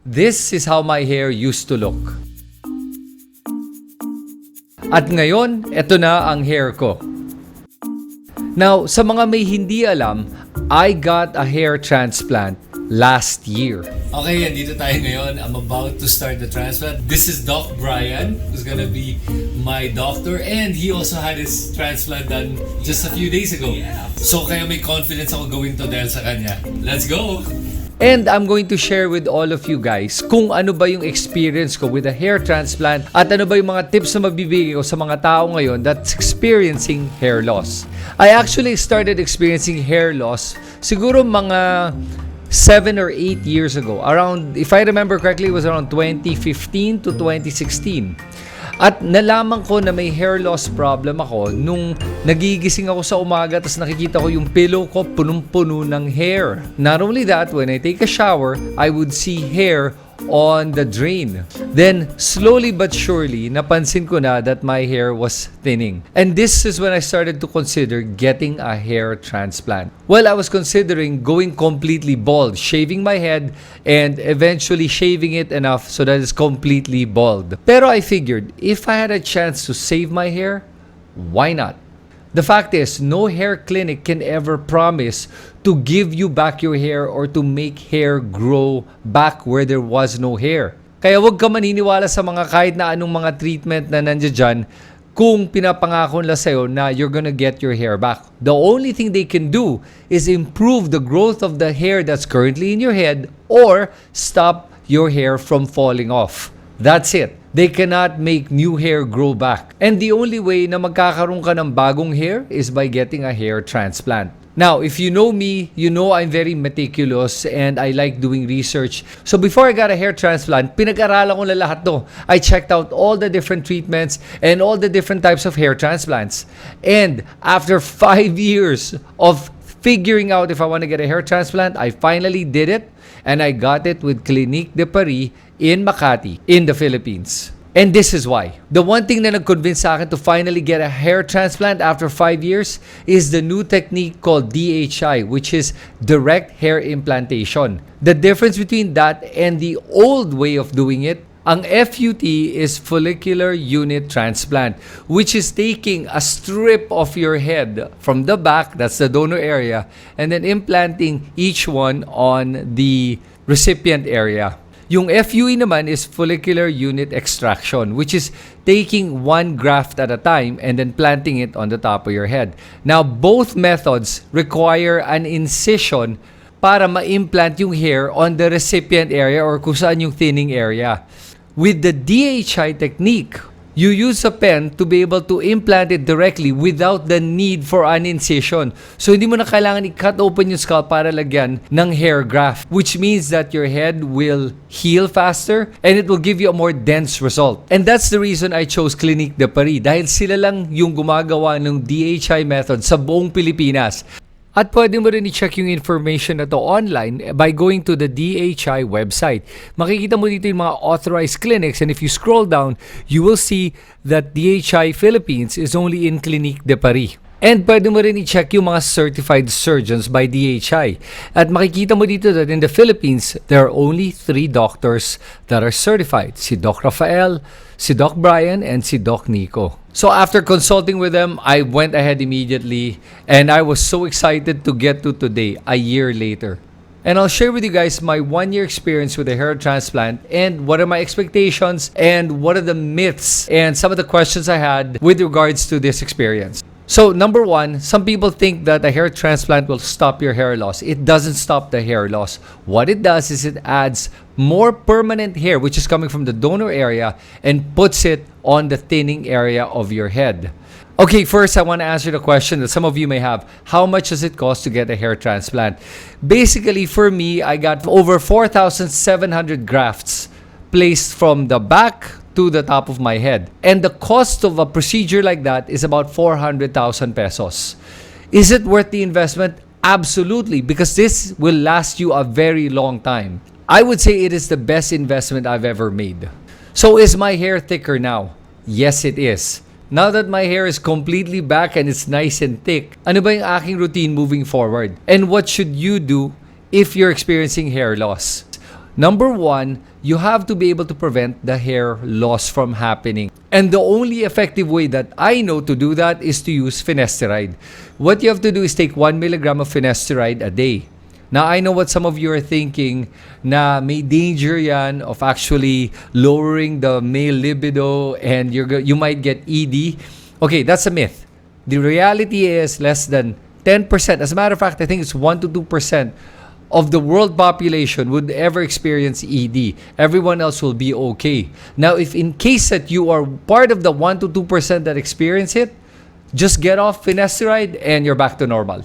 This is how my hair used to look. At ngayon, eto na ang hair ko. Now, sa mga may hindi alam, I got a hair transplant last year. Okay, andito tayo ngayon. I'm about to start the transplant. This is Doc Brian, who's gonna be my doctor, and he also had his transplant done just a few days ago. So kaya may confidence ako gawin to dahil sa kanya. Let's go! And I'm going to share with all of you guys kung ano ba yung experience ko with a hair transplant at ano ba yung mga tips na mabibigay ko sa mga tao ngayon that's experiencing hair loss. I actually started experiencing hair loss siguro mga 7 or 8 years ago. Around, if I remember correctly, it was around 2015 to 2016. At nalaman ko na may hair loss problem ako nung nagigising ako sa umaga tapos nakikita ko yung pillow ko punong-puno ng hair. Not only that, when I take a shower, I would see hair on the drain. Then, slowly but surely, napansin ko na that my hair was thinning. And this is when I started to consider getting a hair transplant. Well, I was considering going completely bald, shaving my head, and eventually shaving it enough so that it's completely bald. Pero I figured, if I had a chance to save my hair, why not? The fact is, no hair clinic can ever promise to give you back your hair or to make hair grow back where there was no hair. Kaya huwag ka maniniwala sa mga kahit na anong mga treatment na nandiyan dyan kung pinapangako nila sa'yo na you're gonna get your hair back. The only thing they can do is improve the growth of the hair that's currently in your head or stop your hair from falling off. That's it. They cannot make new hair grow back. And the only way na magkakaroon ka ng bagong hair is by getting a hair transplant. Now, if you know me, you know I'm very meticulous and I like doing research. So before I got a hair transplant, pinag-aralan ko na lahat to. I checked out all the different treatments and all the different types of hair transplants. And after 5 years of figuring out if I want to get a hair transplant, I finally did it. And I got it with Clinique De Paris in Makati, in the Philippines. And this is why. The one thing na nag-convince sa akin to finally get a hair transplant after 5 years is the new technique called DHI, which is direct hair implantation. The difference between that and the old way of doing it, ang FUT is follicular unit transplant, which is taking a strip of your head from the back, that's the donor area, and then implanting each one on the recipient area. Yung FUE naman is follicular unit extraction, which is taking one graft at a time and then planting it on the top of your head. Now, both methods require an incision para ma-implant yung hair on the recipient area or kung saan yung thinning area. With the DHI technique, you use a pen to be able to implant it directly without the need for an incision. So, hindi mo na kailangan i-cut open yung scalp para lagyan ng hair graft, which means that your head will heal faster and it will give you a more dense result. And that's the reason I chose Clinique De Paris dahil sila lang yung gumagawa ng DHI method sa buong Pilipinas. At pwede mo rin i-check yung information na to online by going to the DHI website. Makikita mo dito yung mga authorized clinics and if you scroll down, you will see that DHI Philippines is only in Clinique De Paris. And pwede mo rin i-check yung mga certified surgeons by DHI. At makikita mo dito that in the Philippines, there are only 3 doctors that are certified. Si Doc Rafael, si Doc Brian, and si Doc Nico. So after consulting with them, I went ahead immediately and I was so excited to get to today, a year later. And I'll share with you guys my 1-year experience with a hair transplant and what are my expectations and what are the myths and some of the questions I had with regards to this experience. So number 1, some people think that a hair transplant will stop your hair loss. It doesn't stop the hair loss. What it does is it adds more permanent hair, which is coming from the donor area, and puts it on the thinning area of your head. Okay, first I want to answer the question that some of you may have. How much does it cost to get a hair transplant? Basically, for me, I got over 4,700 grafts placed from the back to the top of my head. And the cost of a procedure like that is about 400,000 pesos. Is it worth the investment? Absolutely, because this will last you a very long time. I would say it is the best investment I've ever made. So is my hair thicker now? Yes, it is. Now that my hair is completely back and it's nice and thick, ano ba yung aking routine moving forward? And what should you do if you're experiencing hair loss? Number one, you have to be able to prevent the hair loss from happening. And the only effective way that I know to do that is to use finasteride. What you have to do is take 1 milligram of finasteride a day. Now, I know what some of you are thinking na may danger yan of actually lowering the male libido and you might get ED. Okay, that's a myth. The reality is less than 10%. As a matter of fact, I think it's 1 to 2% of the world population would ever experience ED. Everyone else will be okay. Now, if in case that you are part of the 1 to 2% that experience it, just get off finasteride and you're back to normal.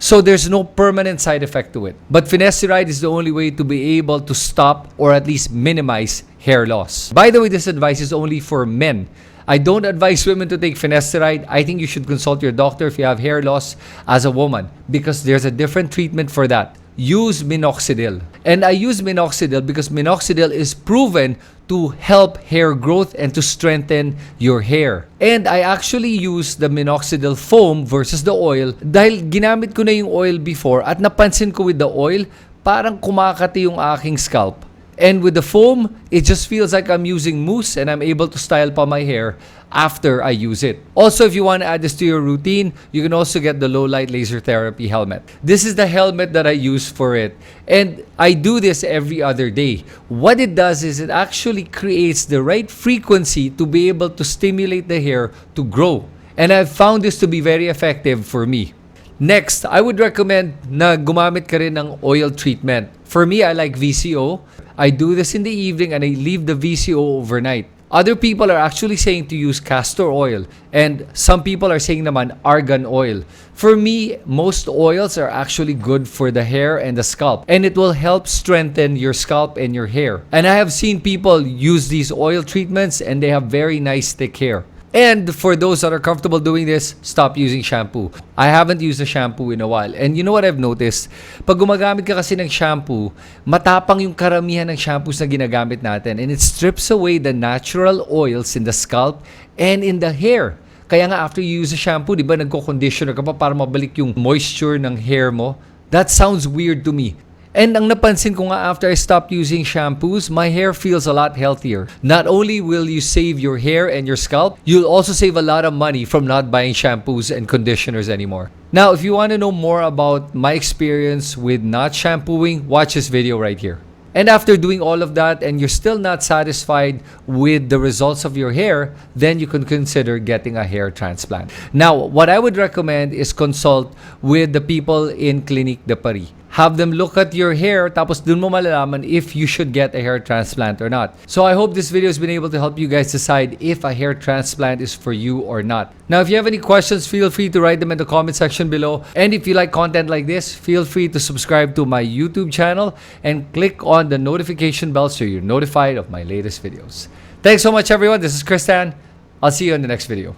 So there's no permanent side effect to it. But finasteride is the only way to be able to stop or at least minimize hair loss. By the way, this advice is only for men. I don't advise women to take finasteride. I think you should consult your doctor if you have hair loss as a woman because there's a different treatment for that. Use minoxidil. And I use minoxidil because minoxidil is proven to help hair growth and to strengthen your hair. And I actually use the minoxidil foam versus the oil dahil ginamit ko na yung oil before at napansin ko with the oil, parang kumakati yung aking scalp. And with the foam, it just feels like I'm using mousse and I'm able to style pa my hair after I use it. Also, if you want to add this to your routine, you can also get the low light laser therapy helmet. This is the helmet that I use for it. And I do this every other day. What it does is it actually creates the right frequency to be able to stimulate the hair to grow. And I've found this to be very effective for me. Next, I would recommend na gumamit ka rin ng oil treatment. For me, I like VCO. I do this in the evening and I leave the VCO overnight. Other people are actually saying to use castor oil and some people are saying naman argan oil. For me, most oils are actually good for the hair and the scalp and it will help strengthen your scalp and your hair. And I have seen people use these oil treatments and they have very nice thick hair. And for those that are comfortable doing this, stop using shampoo. I haven't used a shampoo in a while. And you know what I've noticed? Pag gumagamit ka kasi ng shampoo, matapang yung karamihan ng shampoos na ginagamit natin. And it strips away the natural oils in the scalp and in the hair. Kaya nga after you use a shampoo, di ba nagko-conditioner ka pa para mabalik yung moisture ng hair mo? That sounds weird to me. And ang napansin ko nga after I stopped using shampoos, my hair feels a lot healthier. Not only will you save your hair and your scalp, you'll also save a lot of money from not buying shampoos and conditioners anymore. Now, if you want to know more about my experience with not shampooing, watch this video right here. And after doing all of that and you're still not satisfied with the results of your hair, then you can consider getting a hair transplant. Now, what I would recommend is consult with the people in Clinique De Paris. Have them look at your hair, tapos dun mo malalaman if you should get a hair transplant or not. So I hope this video has been able to help you guys decide if a hair transplant is for you or not. Now, if you have any questions, feel free to write them in the comment section below. And if you like content like this, feel free to subscribe to my YouTube channel and click on the notification bell so you're notified of my latest videos. Thanks so much, everyone. This is Christian. I'll see you in the next video.